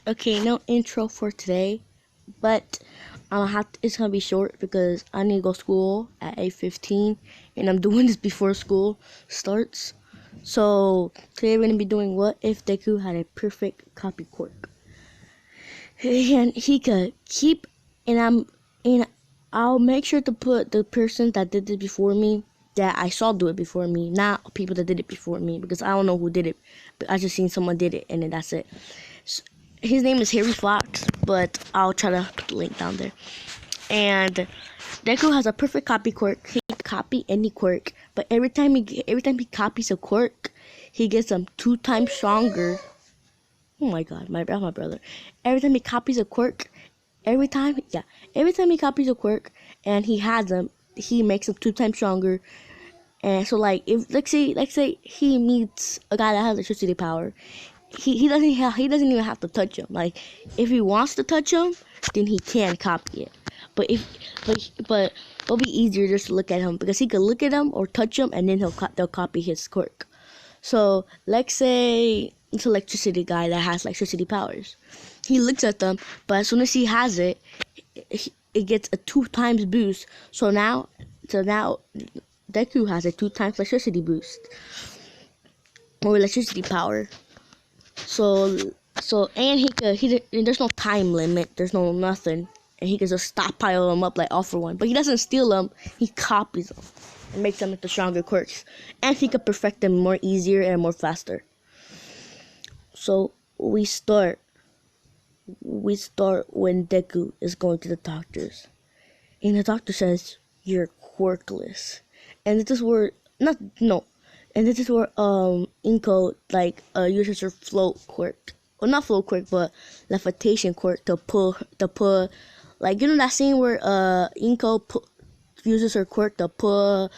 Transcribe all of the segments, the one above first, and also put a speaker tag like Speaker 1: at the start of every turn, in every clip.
Speaker 1: Okay, no intro for today, but it's gonna be short because I need to go to school at 8:15, and I'm doing this before school starts. So today we're gonna be doing what if Deku had a perfect copy quirk, and he could keep, and I'll make sure to put the person that did it before me, that I saw do it before me, not people that did it before me, because I don't know who did it, but I just seen someone did it, and then that's it. His name is Harry Fox, but I'll try to put the link down there. And Deku has a perfect copy quirk. He can copy any quirk, but every time he copies a quirk, he gets them 2 times stronger. Oh my god, my brother. Every time he copies a quirk, every time he copies a quirk and he has them, he makes them 2 times stronger. And so, like, if let's say he meets a guy that has electricity power, he doesn't even have to touch him. Like, if he wants to touch him, then he can copy it. But it'll be easier just to look at him, because he can look at him or touch him, and then they'll copy his quirk. So let's say it's an electricity guy that has electricity powers. He looks at them, but as soon as he has it, it gets a 2 times boost. So now Deku has a 2 times electricity boost or electricity power. And there's no time limit, there's no nothing, and he can just stockpile them up like all for one. But he doesn't steal them, he copies them and makes them into stronger quirks, and he can perfect them more easier and more faster. So we start when Deku is going to the doctors, and the doctor says, "You're quirkless," and this is where not no. And this is where Inko uses her float quirk. Well, not float quirk, but levitation quirk to pull like, you know that scene where Inko uses her quirk to pull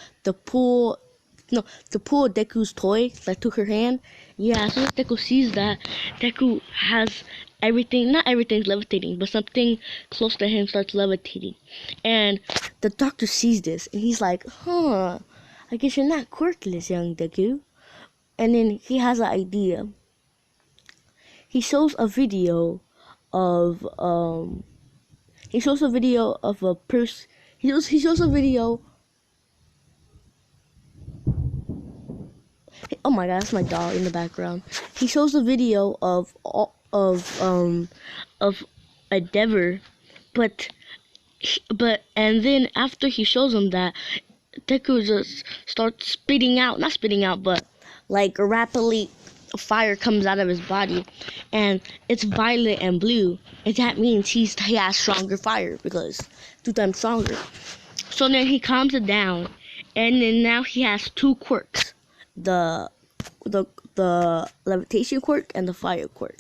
Speaker 1: Deku's toy that took her hand. Yeah, as soon as Deku sees that, Deku has everything, not everything's levitating, but something close to him starts levitating. And the doctor sees this, and he's like, huh, I guess you're not quirkless, young Deku. And then he has an idea. He shows a video of a person. He shows a video. Oh my god, that's my dog in the background. He shows a video of Endeavor, but and then after he shows him that, Deku just starts not spitting out, but like rapidly fire comes out of his body, and it's violet and blue, and that means he has stronger fire, because 2 times stronger. So then he calms it down, and then now he has 2 quirks, the levitation quirk and the fire quirk.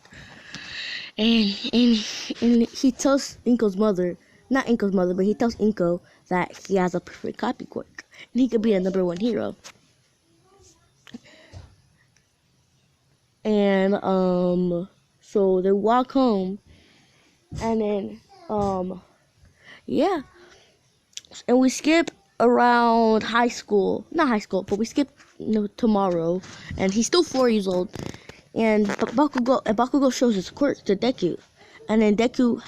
Speaker 1: And he tells Inko's mother, not Inko's mother, but he tells Inko that he has a perfect copy quirk, and he could be a #1 hero. And so they walk home, and then yeah, and we skip around not high school, but we skip tomorrow, and he's still 4 years old, and Bakugo shows his quirk to Deku, and then Deku's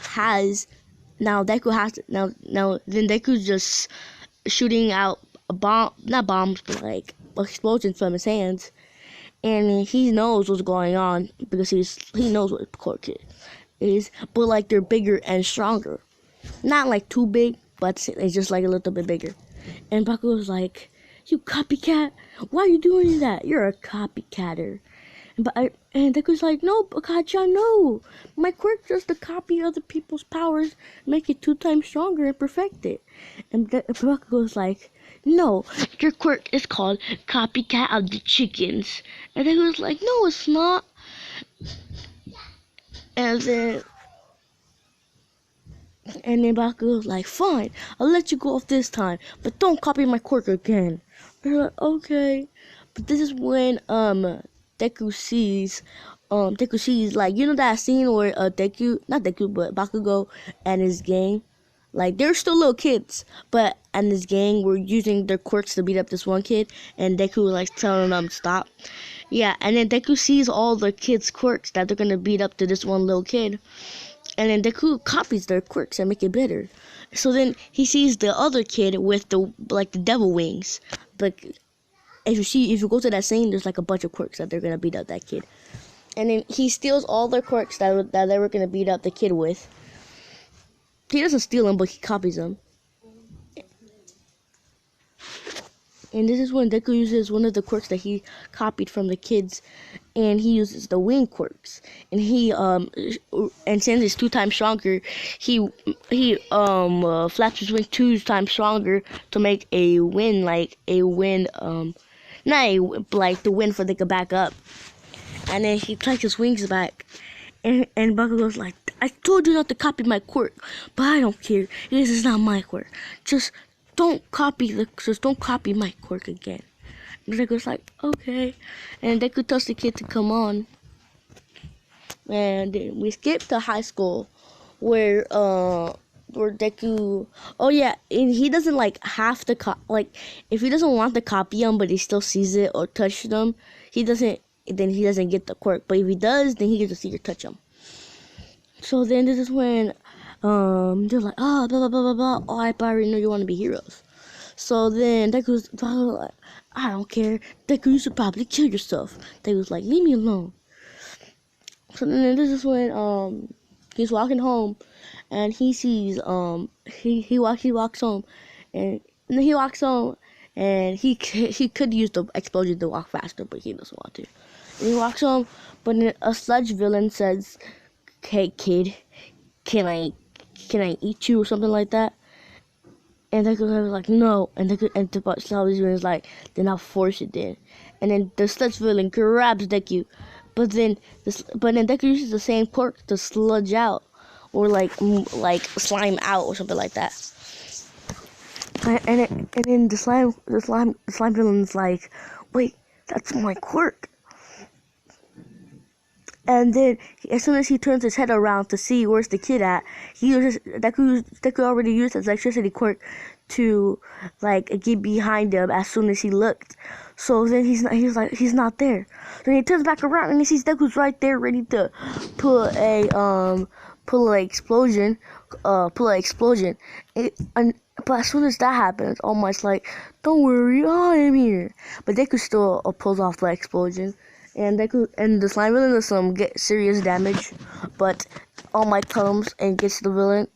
Speaker 1: just shooting out not bombs, but like explosions from his hands, and he knows what's going on because he knows what quirk is, but like they're bigger and stronger, not like too big, but it's just like a little bit bigger. And Bakugo's like, "You copycat! Why are you doing that? You're a copycatter." And Deku's like, "No, Bakacha, no. My quirk just to copy other people's powers, make it 2 times stronger and perfect it." And Bakugo's like, "No, your quirk is called Copycat of the Chickens." And Deku's like, "No, it's not." And then Bakugo's like, "Fine, I'll let you go off this time, but don't copy my quirk again." They're like, "Okay." But this is when Deku sees like, you know that scene where not Deku, but Bakugo and his gang, like, they're still little kids, but and his gang were using their quirks to beat up this one kid, and Deku was like telling them stop. Yeah, and then Deku sees all the kids' quirks that they're gonna beat up to this one little kid, and then Deku copies their quirks and make it better. So then he sees the other kid with the devil wings. Like if you go to that scene, there's like a bunch of quirks that they're gonna beat up that kid, and then he steals all the quirks that they were gonna beat up the kid with. He doesn't steal them, but he copies them. And this is when Deku uses one of the quirks that he copied from the kids, and he uses the wing quirks. And and since it's 2 times stronger, he flaps his wings 2 times stronger to make a wind, like a wind, not a, like the wind for they could back up. And then he takes his wings back, and Baku goes like, "I told you not to copy my quirk, but I don't care. This is not my quirk. Just don't copy my quirk again." And Deku's like, "Okay." And Deku tells the kid to come on. And then we skip to high school, where Deku, oh yeah, and he doesn't like have to if he doesn't want to copy them, but he still sees it or touch them, he doesn't get the quirk. But if he does, then he gets to see or touch them. So then this is when they're like, blah blah blah blah blah. Oh, I already know you want to be heroes. So then Deku's like, "I don't care. Deku, you should probably kill yourself." Deku's like, "Leave me alone." So then this is when he's walking home, and he sees he walks home, and then he walks home, and he could use the explosion to walk faster, but he doesn't want to. And he walks home, but then a sludge villain says, "Hey kid, can I eat you?" or something like that. And Deku was like, "No." And the sludge villain is like, "Then I'll force it then." And then the sludge villain grabs Deku, but then Deku uses the same quirk to sludge out, or like slime out or something like that. And then the slime villain's like, "Wait, that's my quirk." And then as soon as he turns his head around to see where's the kid at, Deku already used his electricity quirk to get behind him as soon as he looked. So then he's not there. Then he turns back around and he sees Deku's right there, ready to pull an explosion. But as soon as that happens, All Might's like, "Don't worry, I am here." But Deku still pulls off the explosion. And the slime villain does get serious damage, but All Might comes and gets the villain.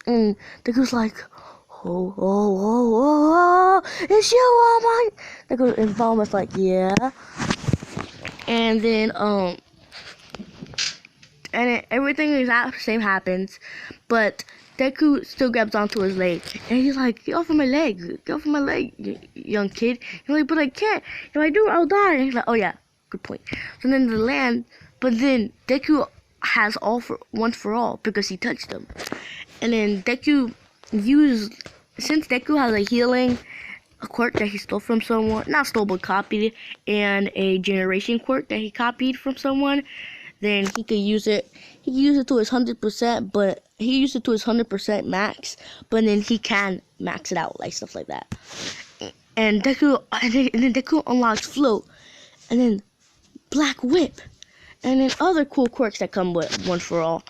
Speaker 1: And Deku's like, oh, it's you, All Might. And All Might's like, "Yeah." And then everything is same happens, but Deku still grabs onto his leg, and he's like, "Get off of my leg! Get off of my leg, young kid!" He's like, "But I can't. If I do, I'll die." And he's like, "Oh yeah, good point." So then they land, but then Deku has once for all because he touched him, and then since Deku has a healing quirk that he stole from someone, not stole but copied, and a generation quirk that he copied from someone, then he could use it. He can use it to his 100%, but he used it to his 100% max. But then he can max it out, like stuff like that. And then Deku unlocks Float, and then Black Whip, and then other cool quirks that come with One for All.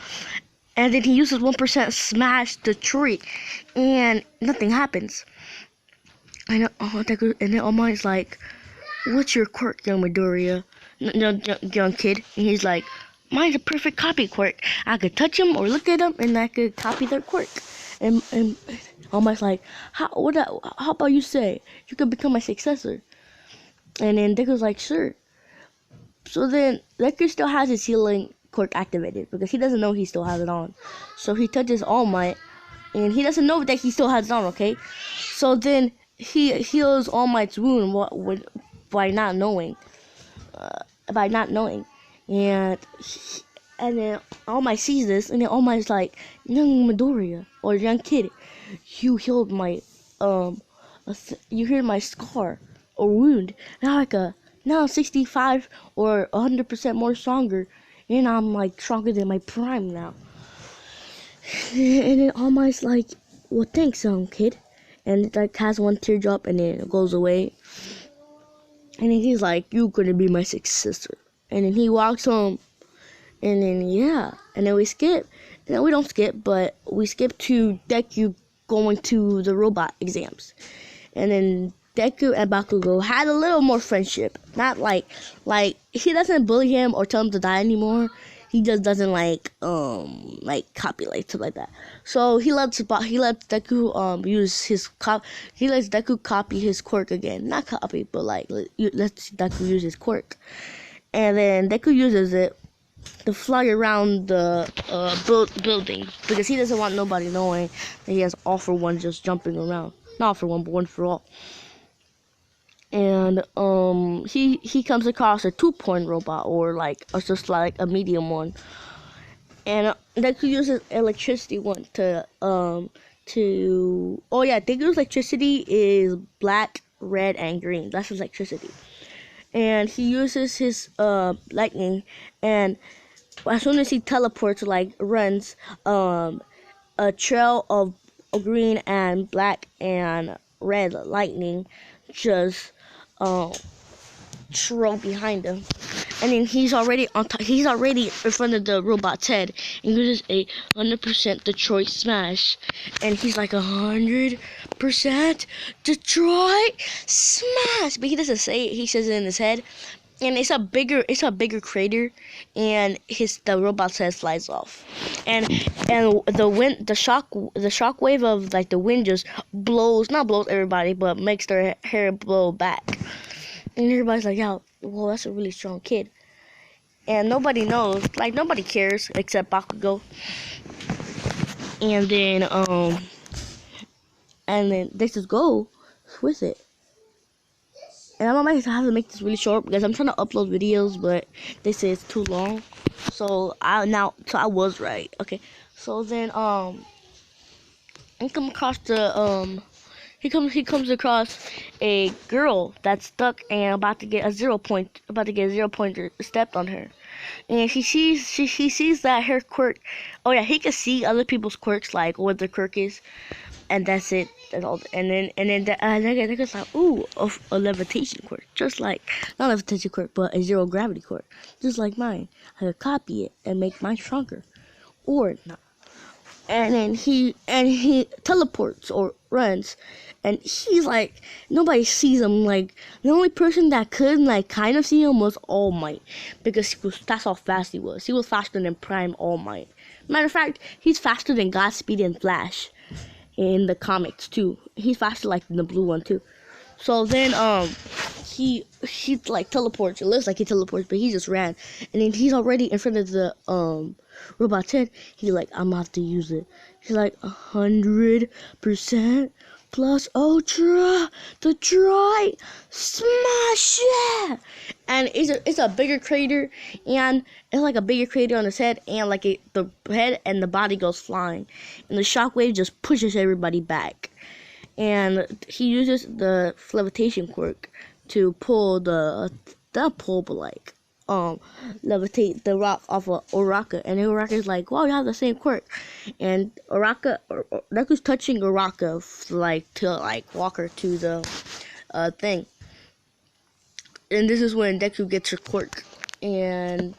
Speaker 1: And then he uses 1% Smash the tree, and nothing happens. And then All Might's like, "What's your quirk, young Midoriya? Young kid?" And he's like, "Mine's a perfect copy quirk. I could touch them or look at them, and I could copy their quirk." And All Might's like, how about you say you could become my successor?" And then Deku's like, "Sure." So then Deku still has his healing quirk activated because he doesn't know he still has it on. So he touches All Might, and he doesn't know that he still has it on. Okay, so then he heals All Might's wound by not knowing. And then All Might sees this, and then All Might's like, "Young Midoriya, or young kid, you healed my you healed my scar or wound. Now I'm 65 or 100% more stronger, and I'm stronger than my prime now." And then All Might's like, "Well, thanks, kid." And it has one teardrop, and then it goes away. And then he's like, "You gonna be my successor." And then he walks home. And then yeah, and then we skip. No, we don't skip, but we skip to Deku going to the robot exams. And then Deku and Bakugo had a little more friendship. Not like he doesn't bully him or tell him to die anymore. He just doesn't like copulate stuff like that. So he lets Deku use his he lets Deku copy his quirk again. Not copy, but like lets Deku use his quirk. And then Deku uses it to fly around the building because he doesn't want nobody knowing that he has All For One just jumping around. Not All For One, but One For All. And he comes across a 2-point robot or just like a medium one, and Deku uses electricity one to Deku's electricity is black, red, and green. That's his electricity. And he uses his lightning, and as soon as he teleports, runs a trail of green and black and red lightning just trail behind him. And then he's already he's already in front of the robot's head and uses a 100% Detroit smash. And he's like 100% Detroit smash, but he doesn't say it. He says it in his head. And it's a bigger crater, and the robot's head flies off, and the shock wave of the wind just blows everybody, but makes their hair blow back, and everybody's like, "Yeah, well, that's a really strong kid," and nobody knows, nobody cares except Bakugo, and then they just go with it. And I might have to make this really short because I'm trying to upload videos, but they say it's too long. So I was right. Okay. So then he comes across a girl that's stuck and about to get a 0 pointer stepped on her. And she sees that her quirk. Oh yeah, he can see other people's quirks, like what their quirk is. And that's it. That's all. And then that goes like, ooh, a levitation quirk, just like not a levitation quirk, but a 0 gravity quirk, just like mine. I could copy it and make mine stronger, or not. And then he teleports or runs, and he's like, nobody sees him. Like the only person that could kind of see him was All Might, because that's how fast he was. He was faster than Prime All Might. Matter of fact, he's faster than Godspeed and Flash. In the comics too, he's faster than the blue one too. So then he teleports. It looks like he teleports, but he just ran, and then he's already in front of the robot's head. He's like, I'm gonna have to use it. He's like 100% plus Ultra Detroit smash, yeah! And it's a bigger crater, and it's like a bigger crater on his head, and the head and the body goes flying, and the shockwave just pushes everybody back. And he uses the levitation quirk to pull levitate the rock off of Uraka, and Uraka's like, wow, you have the same quirk. And Deku's touching Uraka to walk her to the thing. And this is when Deku gets her quirk, and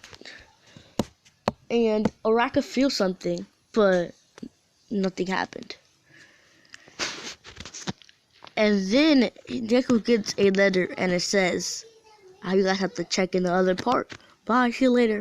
Speaker 1: Uraka feels something, but nothing happened. And then Deku gets a letter, and it says, you guys have to check in the other part. Bye, see you later.